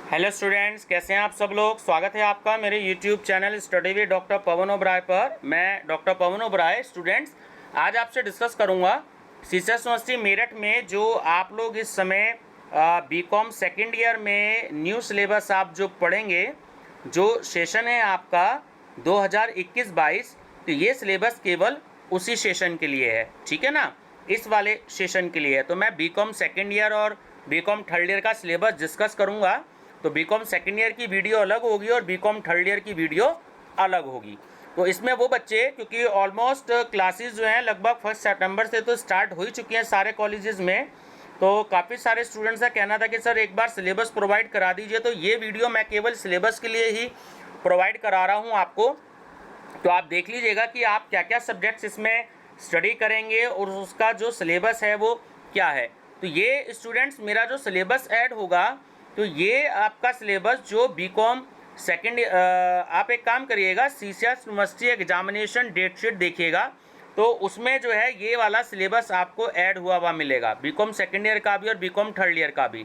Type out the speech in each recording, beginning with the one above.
Hello students, कैसे हैं आप सब लोग। स्वागत है आपका मेरे YouTube channel study with doctor Pawan Oberoi पर। मैं डॉक्टर पवन ओबराय। स्टूडेंट्स, आज आपसे डिस्कस करूंगा सीसेस यूनिवर्सिटी मेरठ में जो आप लोग इस समय बीकॉम सेकेंड ईयर में न्यू सिलेबस आप जो पढ़ेंगे, जो सेशन है आपका 2021-22, तो ये सिलेबस केवल उसी सेशन के लिए है, ठीक है ना, इस वाले सेशन के लिए है। तो मैं बीकॉम सेकेंड ईयर और बीकॉम थर्ड ईयर का सिलेबस डिस्कस करूंगा। तो बीकॉम सेकेंड ईयर की वीडियो अलग होगी और बीकॉम थर्ड ईयर की वीडियो अलग होगी। तो इसमें वो बच्चे, क्योंकि ऑलमोस्ट क्लासेस जो हैं लगभग 1 सितंबर से तो स्टार्ट हो ही चुकी हैं सारे कॉलेजेस में, तो काफ़ी सारे स्टूडेंट्स का कहना था कि सर एक बार सिलेबस प्रोवाइड करा दीजिए। तो ये वीडियो मैं केवल सिलेबस के लिए ही प्रोवाइड करा रहा हूँ आपको। तो आप देख लीजिएगा कि आप क्या क्या सब्जेक्ट्स इसमें स्टडी करेंगे और उसका जो सिलेबस है वो क्या है। तो ये स्टूडेंट्स मेरा जो सिलेबस ऐड होगा, तो ये आपका सिलेबस जो बीकॉम सेकेंड, आप एक काम करिएगा, CCS university examination date sheet देखिएगा, तो उसमें जो है ये वाला सिलेबस आपको ऐड हुआ हुआ मिलेगा, बीकॉम सेकेंड ईयर का भी और बीकॉम थर्ड ईयर का भी।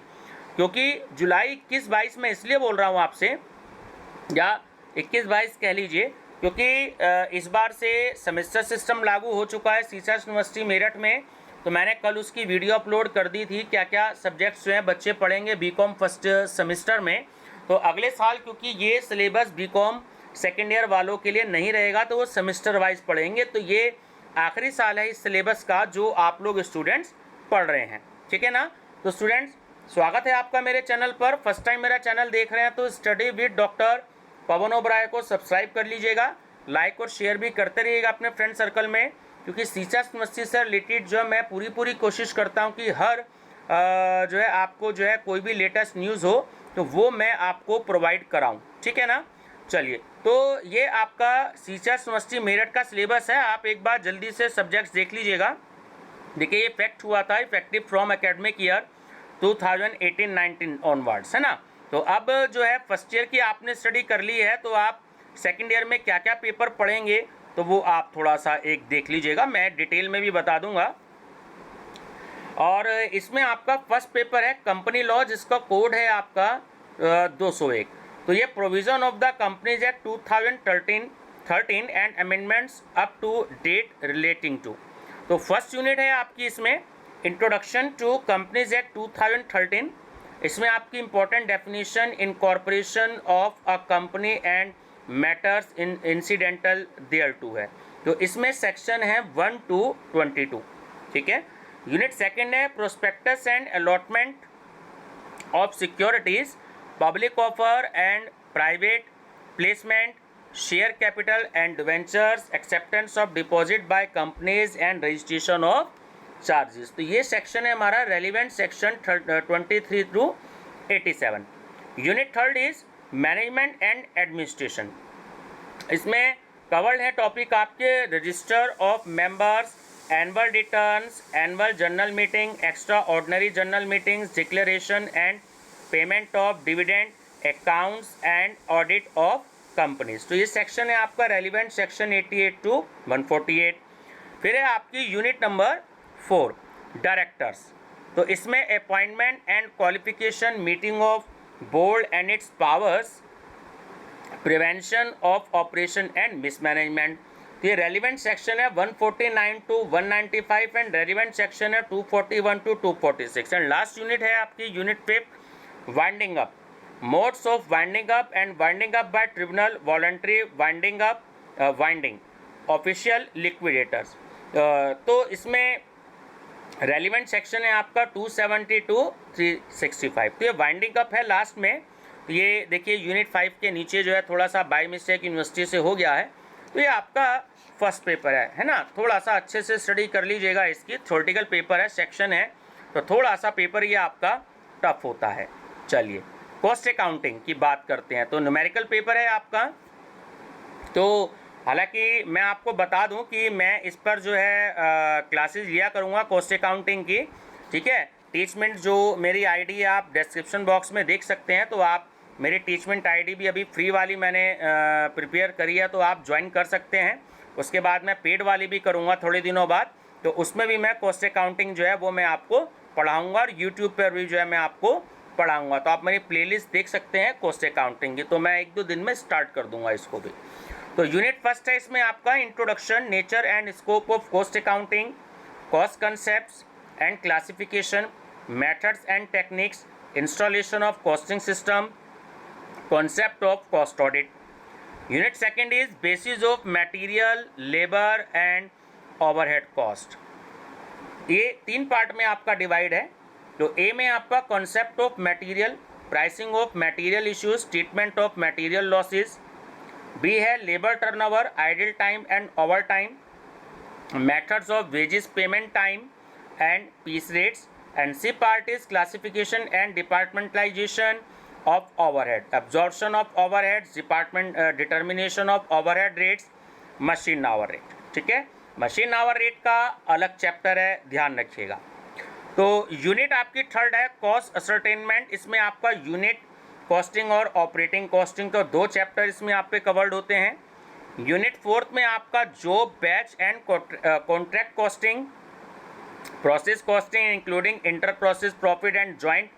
क्योंकि जुलाई 21-22 में इसलिए बोल रहा हूँ आपसे, या 21-22 कह लीजिए, क्योंकि इस बार से सेमेस्टर सिस्टम लागू हो चुका है सीसेस यूनिवर्सिटी मेरठ में। तो मैंने कल उसकी वीडियो अपलोड कर दी थी, क्या क्या सब्जेक्ट्स जो हैं बच्चे पढ़ेंगे बीकॉम फर्स्ट सेमेस्टर में। तो अगले साल क्योंकि ये सिलेबस बीकॉम सेकेंड ईयर वालों के लिए नहीं रहेगा, तो वो सेमेस्टर वाइज पढ़ेंगे। तो ये आखिरी साल है इस सिलेबस का जो आप लोग स्टूडेंट्स पढ़ रहे हैं, ठीक है ना। तो स्टूडेंट्स, स्वागत है आपका मेरे चैनल पर। फर्स्ट टाइम मेरा चैनल देख रहे हैं तो study with doctor Pawan Oberoi को सब्सक्राइब कर लीजिएगा, लाइक और शेयर भी करते रहिएगा अपने फ्रेंड सर्कल में, क्योंकि सीसेस यूनिवर्सिटी से रिलेटेड जो है मैं पूरी कोशिश करता हूं कि हर जो है आपको जो है कोई भी लेटेस्ट न्यूज़ हो तो वो मैं आपको प्रोवाइड कराऊं, ठीक है ना। चलिए, तो ये आपका सीसेस यूनिवर्सिटी मेरठ का सिलेबस है। आप एक बार जल्दी से सब्जेक्ट्स देख लीजिएगा। देखिए, ये फैक्ट हुआ था effective from academic year 2018-19 onwards, है ना। तो अब जो है फर्स्ट ईयर की आपने स्टडी कर ली है, तो आप सेकेंड ईयर में क्या क्या पेपर पढ़ेंगे तो वो आप थोड़ा सा एक देख लीजिएगा, मैं डिटेल में भी बता दूंगा। और इसमें आपका फर्स्ट पेपर है कंपनी लॉ, जिसका कोड है आपका 201। तो ये provision of the companies act 2013 and amendments up to date relating to. तो फर्स्ट यूनिट है आपकी इसमें इंट्रोडक्शन टू कंपनीज एक्ट 2013। इसमें आपकी important definition incorporation of a company and matters in incidental thereto है। तो इसमें सेक्शन है 1 to 22, ठीक है। यूनिट सेकंड है prospectus and allotment of securities, public offer and private placement, share capital and debentures, acceptance of deposit by companies and registration of charges. तो ये section है हमारा relevant section 23 through 87। Unit third is management and administration. इसमें covered है topic आपके register of members, annual returns, annual general meeting, extra ordinary general meetings, declaration and payment of dividend, accounts and audit of companies. तो ये section है आपका relevant section 88 to 148। फिर है आपकी यूनिट नंबर 4 डायरेक्टर्स। तो इसमें appointment and qualification, meeting of board and its powers, prevention of operation and mismanagement. तो ये रेलिवेंट सेक्शन है 149 to 195 एंड रेलिवेंट सेक्शन है 241 to 246। एंड लास्ट यूनिट है आपकी unit 5 winding up, modes of winding up and winding up by tribunal, voluntary winding up, winding, official liquidators. तो इसमें relevant section है आपका 270 to 365। तो ये वाइंडिंग अप है लास्ट में। तो ये देखिए यूनिट 5 के नीचे जो है थोड़ा सा बाय मिस्टेक यूनिवर्सिटी से हो गया है। तो ये आपका फर्स्ट पेपर है ना। थोड़ा सा अच्छे से स्टडी कर लीजिएगा, इसकी थ्योरेटिकल पेपर है, सेक्शन है, तो थोड़ा सा पेपर ये आपका टफ होता है। चलिए, कॉस्ट अकाउंटिंग की बात करते हैं। तो न्यूमेरिकल पेपर है आपका। तो हालांकि मैं आपको बता दूं कि मैं इस पर जो है क्लासेस लिया करूंगा कॉस्ट अकाउंटिंग की, ठीक है। टीचमेंट जो मेरी आईडी है आप डिस्क्रिप्शन बॉक्स में देख सकते हैं। तो आप मेरी टीचमेंट आईडी भी अभी फ्री वाली मैंने प्रिपेयर करी है, तो आप ज्वाइन कर सकते हैं। उसके बाद मैं पेड वाली भी करूँगा थोड़े दिनों बाद, तो उसमें भी मैं कॉस्ट अकाउंटिंग जो है वो मैं आपको पढ़ाऊँगा और यूट्यूब पर भी जो है मैं आपको पढ़ाऊंगा। तो आप मेरी प्लेलिस्ट देख सकते हैं कॉस्ट अकाउंटिंग की, तो मैं 1-2 दिन में स्टार्ट कर दूंगा इसको भी। तो यूनिट फर्स्ट है, इसमें आपका introduction, nature and scope of cost accounting, cost concepts and classification, methods and techniques, installation of costing system, concept of cost audit. Unit second is basis of material, labour and overhead cost. ये 3 part में आपका divide है। तो A में आपका concept of material, pricing of material issues, treatment of material losses. B है labour turnover, idle time and over time, methods of wages payment time and piece rates. And C part is classification and departmentalisation of overhead, absorption of overheads, department determination of overhead rates, machine hour rate. ठीक है, machine hour rate का अलग chapter है, ध्यान रखिएगा। तो unit आपकी third है कॉस्ट असर्टेनमेंट। इसमें आपका यूनिट कॉस्टिंग और ऑपरेटिंग कॉस्टिंग, तो 2 चैप्टर इसमें आप पे कवर्ड होते हैं। यूनिट फोर्थ में आपका job, batch and contract costing, process costing including inter process profit and joint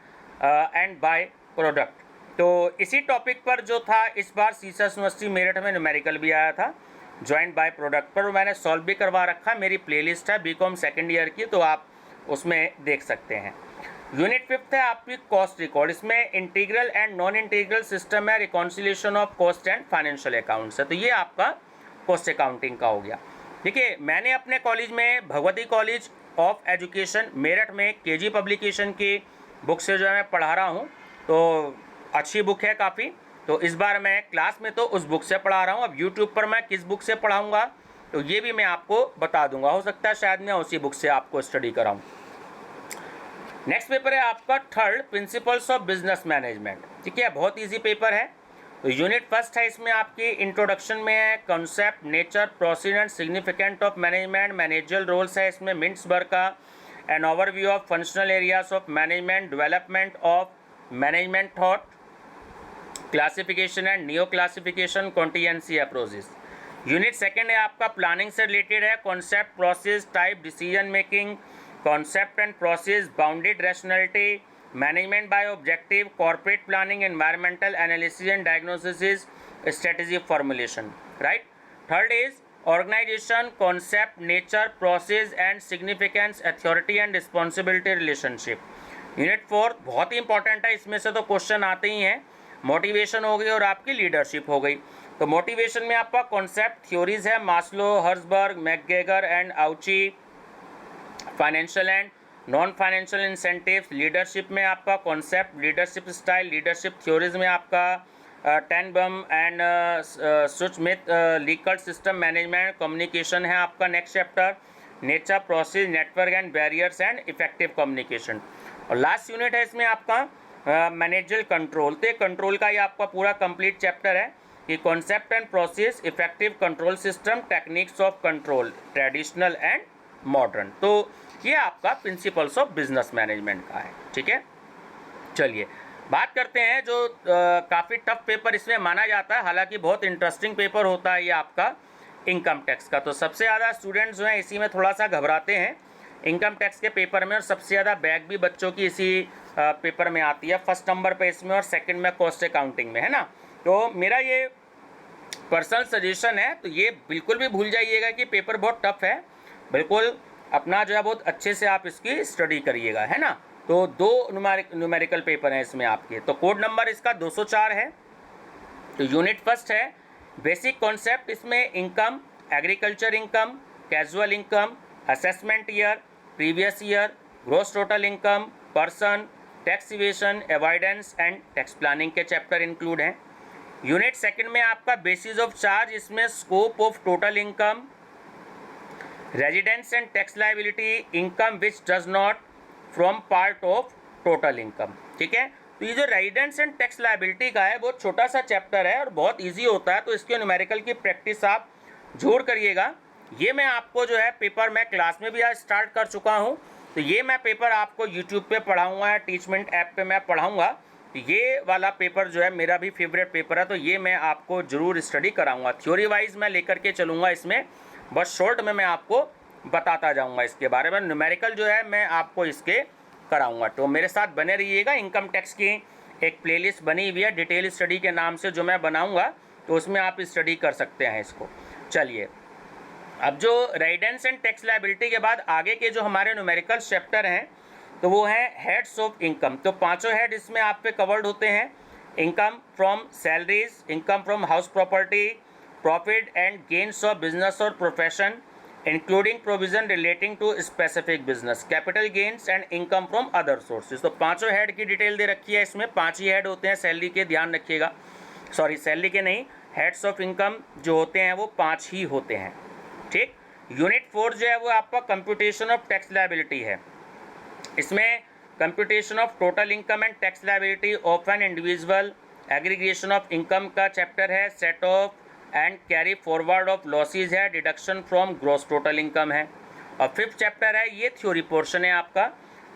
and by product. तो इसी टॉपिक पर जो था इस बार सीसस यूनिवर्सिटी मेरठ में न्यूमेरिकल भी आया था जॉइंट बाय प्रोडक्ट पर, मैंने सॉल्व भी करवा रखा है। मेरी प्लेलिस्ट है बीकॉम सेकेंड ईयर की, तो आप उसमें देख सकते हैं। यूनिट फिफ्थ है आपकी कॉस्ट रिकॉर्ड। इसमें integral and non integral system है, reconciliation of cost and financial accounts है। तो ये आपका कॉस्ट अकाउंटिंग का हो गया। देखिए, मैंने अपने कॉलेज में Bhagwati college of education Meerut में केजी पब्लिकेशन की बुक से जो है मैं पढ़ा रहा हूँ, तो अच्छी बुक है काफ़ी। तो इस बार मैं क्लास में तो उस बुक से पढ़ा रहा हूँ। अब यूट्यूब पर मैं किस बुक से पढ़ाऊँगा तो ये भी मैं आपको बता दूंगा, हो सकता है शायद मैं उसी बुक से आपको स्टडी कराऊँ। नेक्स्ट पेपर है आपका third, principles of business management. ठीक है, बहुत इजी पेपर है। तो यूनिट फर्स्ट है, इसमें आपकी इंट्रोडक्शन में है concept, nature, procedure and significant of management, managerial roles है इसमें मिंट्सबर्ग का, an overview of functional areas of management, development of management thought, classification and new classification, contingency approaches. Unit second है आपका प्लानिंग से related है, concept, process, type, decision making, concept and process, bounded rationality, management by objective, corporate planning, environmental analysis and diagnosis, strategy formulation. Right. Third is organization, concept, nature, process and significance, authority and responsibility relationship. Unit fourth बहुत ही important है, इसमें से तो question आते ही हैं। Motivation हो गई और आपकी लीडरशिप हो गई। तो मोटिवेशन में आपका कॉन्सेप्ट, थ्योरीज है Maslow, Herzberg, McGregor and Ouchi, financial and non financial incentives. Leadership में आपका concept, leadership style, leadership theories में आपका Tannenbaum and Schmidt, Likert system management, communication है आपका next chapter, nature, process, network and barriers and effective communication. और last unit है इसमें आपका मैनेजरियल कंट्रोल। तो कंट्रोल का ये आपका पूरा कंप्लीट चैप्टर है कि concept and process, effective control system, techniques of control, traditional and modern. तो ये आपका प्रिंसिपल्स ऑफ बिजनेस मैनेजमेंट का है। ठीक है, चलिए बात करते हैं जो काफ़ी टफ पेपर इसमें माना जाता है, हालांकि बहुत इंटरेस्टिंग पेपर होता है ये आपका इनकम टैक्स का। तो सबसे ज़्यादा स्टूडेंट्स जो हैं इसी में थोड़ा सा घबराते हैं इनकम टैक्स के पेपर में, और सबसे ज़्यादा बैक भी बच्चों की इसी पेपर में आती है, फर्स्ट नंबर पे इसमें और सेकंड में कॉस्ट अकाउंटिंग में, है ना। तो मेरा ये पर्सनल सजेशन है, तो ये बिल्कुल भी भूल जाइएगा कि पेपर बहुत टफ है, बिल्कुल अपना जो है बहुत अच्छे से आप इसकी स्टडी करिएगा, है ना। तो 2 न्यूमेरिकल पेपर हैं इसमें आपके। तो कोड नंबर इसका 204 है। तो यूनिट फर्स्ट है बेसिक कॉन्सेप्ट, इसमें income, agriculture income, casual income, assessment year, previous year, gross total income, person, tax evasion, avoidance and tax planning के चैप्टर इंक्लूड हैं। यूनिट सेकंड में आपका बेसिस ऑफ चार्ज, इसमें scope of total income, residence and tax liability, income which does not from part of total income. ठीक है, तो ये जो रेजिडेंस एंड टैक्स लायबिलिटी का है बहुत छोटा सा चैप्टर है और बहुत ईजी होता है, तो इसके न्यूमेरिकल की प्रैक्टिस आप जरूर करिएगा। ये मैं आपको जो है पेपर मैं क्लास में भी आज स्टार्ट कर चुका हूँ, तो ये मैं पेपर आपको यूट्यूब पे पढ़ाऊँगा या टीचमेंट ऐप पे मैं पढ़ाऊँगा। ये वाला पेपर जो है मेरा भी फेवरेट पेपर है, तो ये मैं आपको ज़रूर स्टडी कराऊँगा। थ्योरी वाइज मैं लेकर के चलूँगा इसमें, बस शॉर्ट में मैं आपको बताता जाऊँगा इसके बारे में। न्यूमेरिकल जो है मैं आपको इसके कराऊंगा। तो मेरे साथ बने रहिएगा। इनकम टैक्स की एक प्लेलिस्ट बनी हुई है डिटेल स्टडी के नाम से, जो मैं बनाऊंगा, तो उसमें आप स्टडी कर सकते हैं इसको। चलिए, अब जो रेजिडेंस एंड टैक्स लायबिलिटी के बाद आगे के जो हमारे न्यूमेरिकल चैप्टर हैं, तो वो है हेड्स ऑफ इनकम। तो पांचों हेड इसमें आप पे कवर्ड होते हैं। Income from salaries, income from house property, profit and gains of business और profession including provision relating to specific business, capital gains and income from other sources. तो पांचों हेड की डिटेल दे रखी है इसमें। पांच ही हेड होते हैं सैलरी के, ध्यान रखिएगा। सॉरी, सैलरी के नहीं, हेड्स ऑफ इनकम जो होते हैं वो पांच ही होते हैं। ठीक। यूनिट 4 जो है वो आपका कंप्यूटेशन ऑफ टैक्स लायबिलिटी है। इसमें computation of total income and tax liability of an individual, aggregation of income का चैप्टर है, set off and carry forward of losses है, deduction from gross total income है। और 5th चैप्टर है, ये theory portion है आपका,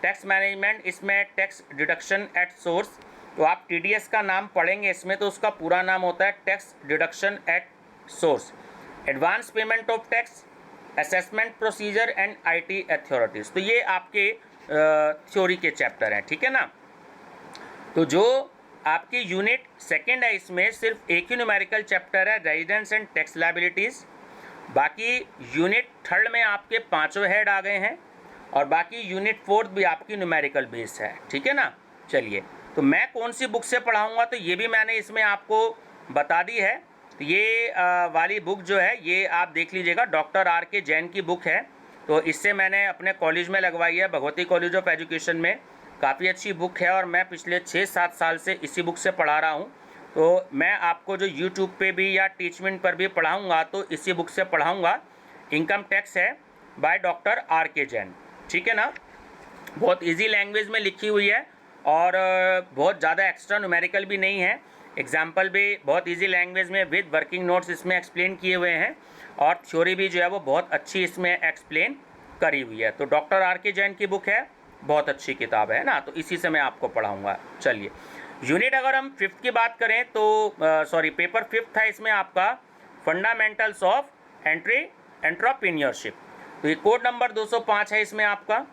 टैक्स मैनेजमेंट। इसमें टैक्स डिडक्शन एट सोर्स, तो आप TDS का नाम पढ़ेंगे इसमें, तो उसका पूरा नाम होता है tax deduction at source. Advance payment of tax, assessment procedure and IT authorities. तो ये आपके थ्योरी के चैप्टर हैं, ठीक है ना। तो जो आपकी यूनिट 2 है, इसमें सिर्फ एक ही न्यूमेरिकल चैप्टर है, रेजिडेंस एंड टैक्स लायबिलिटीज़। बाकी यूनिट 3 में आपके पांचों हेड आ गए हैं, और बाकी यूनिट 4 भी आपकी न्यूमेरिकल बेस है, ठीक है ना। चलिए, तो मैं कौन सी बुक से पढ़ाऊँगा, तो ये भी मैंने इसमें आपको बता दी है। तो ये वाली बुक जो है, ये आप देख लीजिएगा, डॉक्टर RK जैन की बुक है। तो इससे मैंने अपने कॉलेज में लगवाई है, भगवती कॉलेज ऑफ एजुकेशन में। काफ़ी अच्छी बुक है, और मैं पिछले 6-7 साल से इसी बुक से पढ़ा रहा हूँ। तो मैं आपको जो यूट्यूब पे भी या टीचमेंट पर भी पढ़ाऊँगा, तो इसी बुक से पढ़ाऊँगा। इनकम टैक्स है बाय डॉक्टर RK जैन, ठीक है ना। बहुत ईजी लैंग्वेज में लिखी हुई है, और बहुत ज़्यादा एक्स्ट्रा न्यूमेरिकल भी नहीं है। एग्जाम्पल भी बहुत इजी लैंग्वेज में विद वर्किंग नोट्स इसमें एक्सप्लेन किए हुए हैं, और थ्योरी भी जो है वो बहुत अच्छी इसमें एक्सप्लेन करी हुई है। तो डॉक्टर RK जैन की बुक है, बहुत अच्छी किताब है ना, तो इसी से मैं आपको पढ़ाऊँगा। चलिए, यूनिट अगर हम 5th की बात करें, तो सॉरी, पेपर 5th है इसमें आपका फंडामेंटल्स ऑफ एंटरप्रेन्योरशिप। तो ये कोड नंबर 205 है इसमें आपका।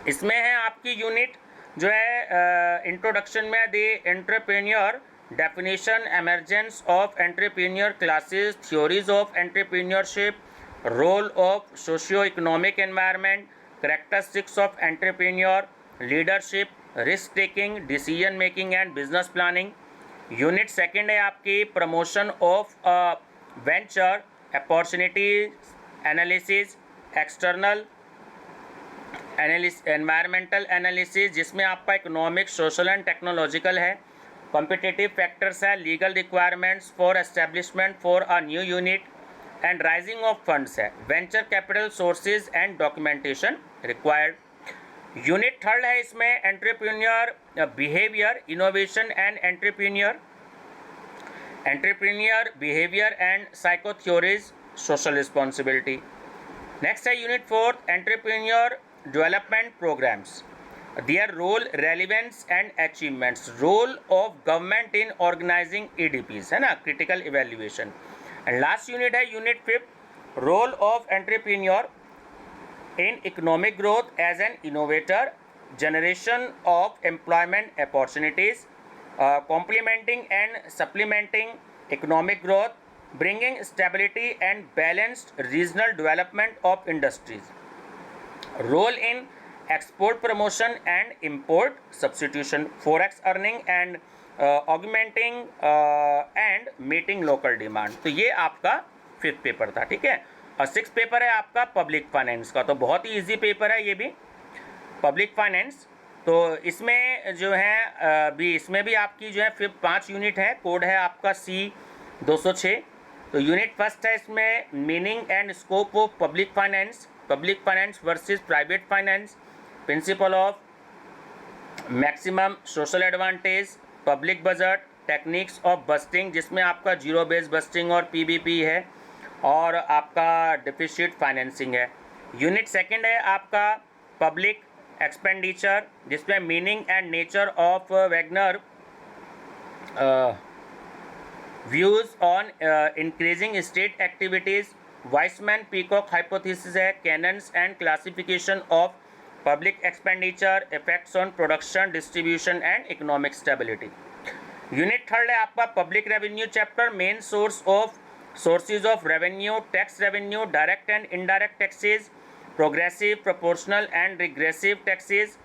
इसमें है आपकी यूनिट जो है इंट्रोडक्शन में the entrepreneur, definition, emergence of entrepreneur classes, theories of entrepreneurship, role of socio economic environment, characteristics of entrepreneur, leadership, risk taking, decision making and business planning. Unit 2 है आपकी promotion of venture, opportunity analysis, external environmental analysis, जिसमें आपका economic, social and technological है। Competitive factors है, legal requirements for establishment for a new unit and raising of funds है। Venture capital sources and documentation required. Unit 3 है इसमें entrepreneur behaviour, innovation and entrepreneur behaviour and psycho theories, social responsibility. Next है unit 4 entrepreneur development programmes, their role, relevance and achievements, role of government in organizing EDPs, है ना, critical evaluation। and last unit है unit 5 role of entrepreneur in economic growth as an innovator, generation of employment opportunities, complementing and supplementing economic growth, bringing stability and balanced regional development of industries, role in export promotion and import substitution, forex earning and augmenting and meeting local demand। तो ये आपका 5th paper था, ठीक है। और 6th paper है आपका public finance का। तो बहुत ही इजी पेपर है ये भी, पब्लिक फाइनेंस। तो इसमें जो है इसमें भी आपकी जो है 5 यूनिट है। कोड है आपका C206। तो यूनिट 1 है इसमें meaning and scope of public finance versus private finance, principle of maximum social advantage, public budget, techniques of budgeting, जिसमें आपका जीरो बेस बस्टिंग और PBP है, और आपका डिफिसिट फाइनेंसिंग है। यूनिट 2 है आपका पब्लिक एक्सपेंडिचर, जिसमें meaning and nature of Wagner views on increasing state activities, Wiseman Peacock hypothesis है, canons and classification of public expenditure, effects on production, distribution and economic stability. Unit third है आपका public revenue chapter, main sources of revenue, tax revenue, direct and indirect taxes, progressive, proportional and regressive taxes,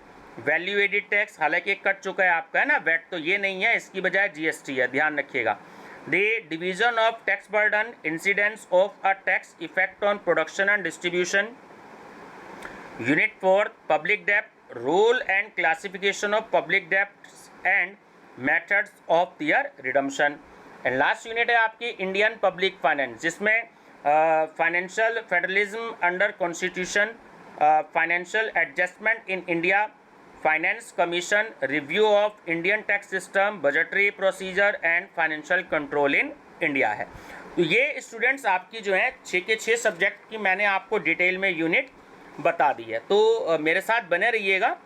value added tax, हालांकि cut चुका है आपका, है ना VAT, तो ये नहीं है, इसकी बजाय जीएसटी है, ध्यान रखिएगा. The division of tax burden, incidence of a tax effect on production and distribution. Unit fourth public डेब्ट, role and classification of public debts and methods of their redemption. And last unit है आपकी Indian public finance, जिसमें financial federalism under constitution, financial adjustment in India, finance commission, review of Indian tax system, budgetary procedure and financial control in India है. तो ये students आपकी जो है 6 के 6 सब्जेक्ट की मैंने आपको डिटेल में यूनिट बता दी है. तो मेरे साथ बने रहिएगा,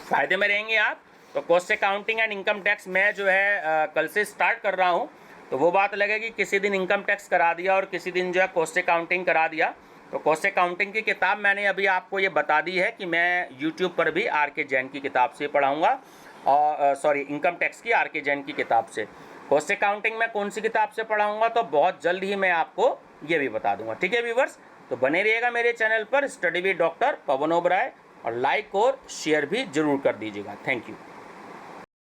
फ़ायदे में रहेंगे आप. तो cost accounting and income tax मैं जो है कल से स्टार्ट कर रहा हूँ. तो वो बात लगेगी, किसी दिन इनकम टैक्स करा दिया और किसी दिन जो है कॉस्ट अकाउंटिंग करा दिया. तो कॉस्ट अकाउंटिंग की किताब मैंने अभी आपको ये बता दी है कि मैं यूट्यूब पर भी आर.के. जैन की किताब से पढ़ाऊँगा, और सॉरी इनकम टैक्स की आर.के. जैन की किताब से. कॉस्ट अकाउंटिंग में कौन सी किताब से पढ़ाऊँगा तो बहुत जल्द ही मैं आपको ये भी बता दूँगा. ठीक है व्यूवर्स, तो बने रहिएगा मेरे चैनल पर study with doctor Pawan Oberoi, और लाइक और शेयर भी जरूर कर दीजिएगा. Thank you.